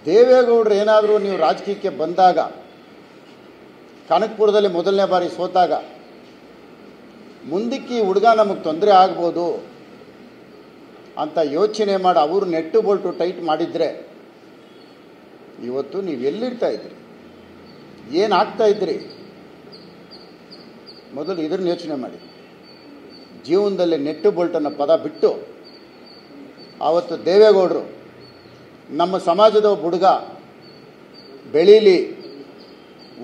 ದೇವೇಗೌಡರು ಏನಾದರೂ ನೀವು ರಾಜಕೀಯಕ್ಕೆ ಬಂದಾಗ, ಕನಕಪುರದಲ್ಲಿ ಮೊದಲನೇ ಬಾರಿ ಸೋತಾಗ, ಮುಂದಕ್ಕೆ ಈ ಹುಡುಗ ನಮಗೆ ತೊಂದರೆ ಆಗ್ಬೋದು ಅಂತ ಯೋಚನೆ ಮಾಡಿ ಅವರು ನೆಟ್ಟು ಬೋಲ್ಟು ಟೈಟ್ ಮಾಡಿದರೆ ಇವತ್ತು ನೀವು ಎಲ್ಲಿರ್ತಾ ಇದ್ರಿ, ಏನಾಗ್ತಾ ಇದ್ರಿ? ಮೊದಲು ಇದನ್ನು ಯೋಚನೆ ಮಾಡಿ. ಜೀವನದಲ್ಲಿ ನೆಟ್ಟು ಬೋಲ್ಟನ್ನು ಪದ ಬಿಟ್ಟು ಆವತ್ತು ದೇವೇಗೌಡರು ನಮ್ಮ ಸಮಾಜದ ಒಬ್ಬ ಹುಡುಗ ಬೆಳೀಲಿ,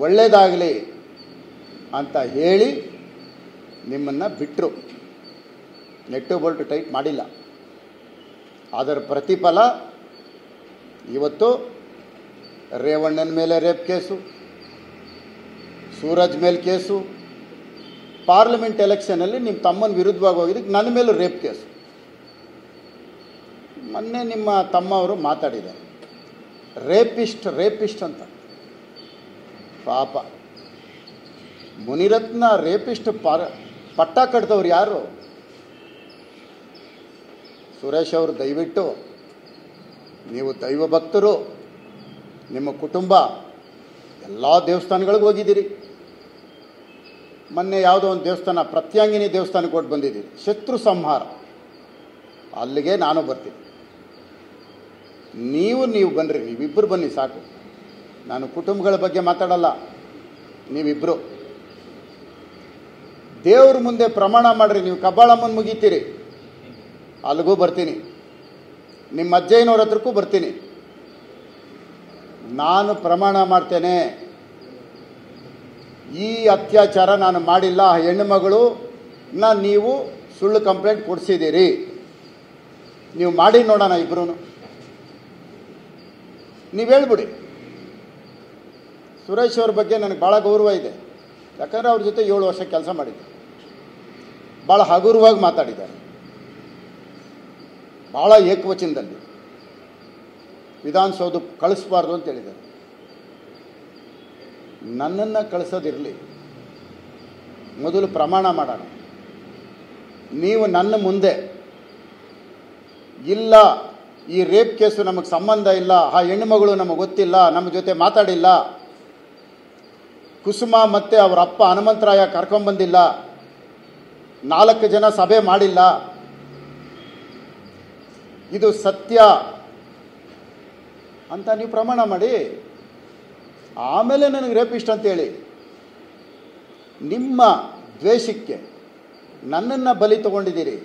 ಒಳ್ಳೆಯದಾಗಲಿ ಅಂತ ಹೇಳಿ ನಿಮ್ಮನ್ನು ಬಿಟ್ಟರು. ನೆಟ್ಟು ಬೋಲ್ಟು ಟೈಟ್ ಮಾಡಿಲ್ಲ. ಅದರ ಪ್ರತಿಫಲ ಇವತ್ತು ರೇವಣ್ಣನ ಮೇಲೆ ರೇಪ್ ಕೇಸು, ಸೂರಜ್ ಮೇಲೆ ಕೇಸು, ಪಾರ್ಲಿಮೆಂಟ್ ಎಲೆಕ್ಷನಲ್ಲಿ ನಿಮ್ಮ ತಮ್ಮನ ವಿರುದ್ಧವಾಗಿ ಹೋಗಿದ್ದಕ್ಕೆ ನನ್ನ ಮೇಲೂ ರೇಪ್ ಕೇಸು. ಮೊನ್ನೆ ನಿಮ್ಮ ತಮ್ಮ ಅವರು ಮಾತಾಡಿದ್ದಾರೆ, ರೇಪಿಸ್ಟ್ ಅಂತ. ಪಾಪ ಮುನಿರತ್ನ ರೇಪಿಸ್ಟ್ ಪಟ್ಟ ಕಟ್ಟಿದವ್ರು ಯಾರು? ಸುರೇಶ್ ಅವರು ದಯವಿಟ್ಟು, ನೀವು ದೈವ ಭಕ್ತರು, ನಿಮ್ಮ ಕುಟುಂಬ ಎಲ್ಲ ದೇವಸ್ಥಾನಗಳಿಗೆ ಹೋಗಿದ್ದೀರಿ. ಮೊನ್ನೆ ಯಾವುದೋ ಒಂದು ದೇವಸ್ಥಾನ, ಪ್ರತ್ಯಾಂಗಿನಿ ದೇವಸ್ಥಾನಕ್ಕೆ ಕೊಟ್ಟು ಬಂದಿದ್ದೀರಿ, ಶತ್ರು ಸಂಹಾರ. ಅಲ್ಲಿಗೆ ನಾನು ಬರ್ತೀನಿ, ನೀವು ಬನ್ನಿರಿ, ನೀವಿಬ್ಬರು ಬನ್ನಿ ಸಾಕು. ನಾನು ಕುಟುಂಬಗಳ ಬಗ್ಗೆ ಮಾತಾಡಲ್ಲ, ನೀವಿಬ್ಬರು ದೇವ್ರ ಮುಂದೆ ಪ್ರಮಾಣ ಮಾಡಿರಿ. ನೀವು ಕಬ್ಬಾಳಮ್ಮನ ಮುಗಿತೀರಿ, ಅಲ್ಲಿಗೂ ಬರ್ತೀನಿ, ನಿಮ್ಮ ಅಜ್ಜಯ್ಯನವ್ರ ಹತ್ರಕ್ಕೂ ಬರ್ತೀನಿ. ನಾನು ಪ್ರಮಾಣ ಮಾಡ್ತೇನೆ, ಈ ಅತ್ಯಾಚಾರ ನಾನು ಮಾಡಿಲ್ಲ. ಆ ಹೆಣ್ಣು ಮಗಳು ನೀವು ಸುಳ್ಳು ಕಂಪ್ಲೇಂಟ್ ಕೊಡಿಸಿದ್ದೀರಿ, ನೀವು ಮಾಡಿ ನೋಡೋಣ ಇಬ್ಬರೂ. ನೀವು ಹೇಳ್ಬಿಡಿ. ಸುರೇಶ್ ಅವ್ರ ಬಗ್ಗೆ ನನಗೆ ಭಾಳ ಗೌರವ ಇದೆ, ಯಾಕಂದರೆ ಅವ್ರ ಜೊತೆ 7 ವರ್ಷ ಕೆಲಸ ಮಾಡಿದ್ದೆ. ಭಾಳ ಹಗುರವಾಗಿ ಮಾತಾಡಿದ್ದಾರೆ, ಭಾಳ ಏಕವಚನದಲ್ಲಿ. ವಿಧಾನಸೌಧಕ್ಕೆ ಕಳಿಸ್ಬಾರ್ದು ಅಂತ ಹೇಳಿದ್ದಾರೆ. ನನ್ನನ್ನು ಕಳಿಸೋದಿರಲಿ, ಮೊದಲು ಪ್ರಮಾಣ ಮಾಡೋಣ. ನೀವು ನನ್ನ ಮುಂದೆ ಇಲ್ಲ, ಈ ರೇಪ್ ಕೇಸು ನಮಗೆ ಸಂಬಂಧ ಇಲ್ಲ, ಆ ಹೆಣ್ಣುಮಗಳು ನಮಗೆ ಗೊತ್ತಿಲ್ಲ, ನಮ್ಮ ಜೊತೆ ಮಾತಾಡಿಲ್ಲ, ಕುಸುಮ ಮತ್ತು ಅವರ ಅಪ್ಪ ಹನುಮಂತರಾಯ ಕರ್ಕೊಂಬಂದಿಲ್ಲ, 4 ಜನ ಸಭೆ ಮಾಡಿಲ್ಲ, ಇದು ಸತ್ಯ ಅಂತ ನೀವು ಪ್ರಮಾಣ ಮಾಡಿ. ಆಮೇಲೆ ನನಗೆ ರೇಪಿಸ್ಟ್ ಅಂತೇಳಿ ನಿಮ್ಮ ದ್ವೇಷಕ್ಕೆ ನನ್ನನ್ನು ಬಲಿ ತಗೊಂಡಿದ್ದೀರಿ.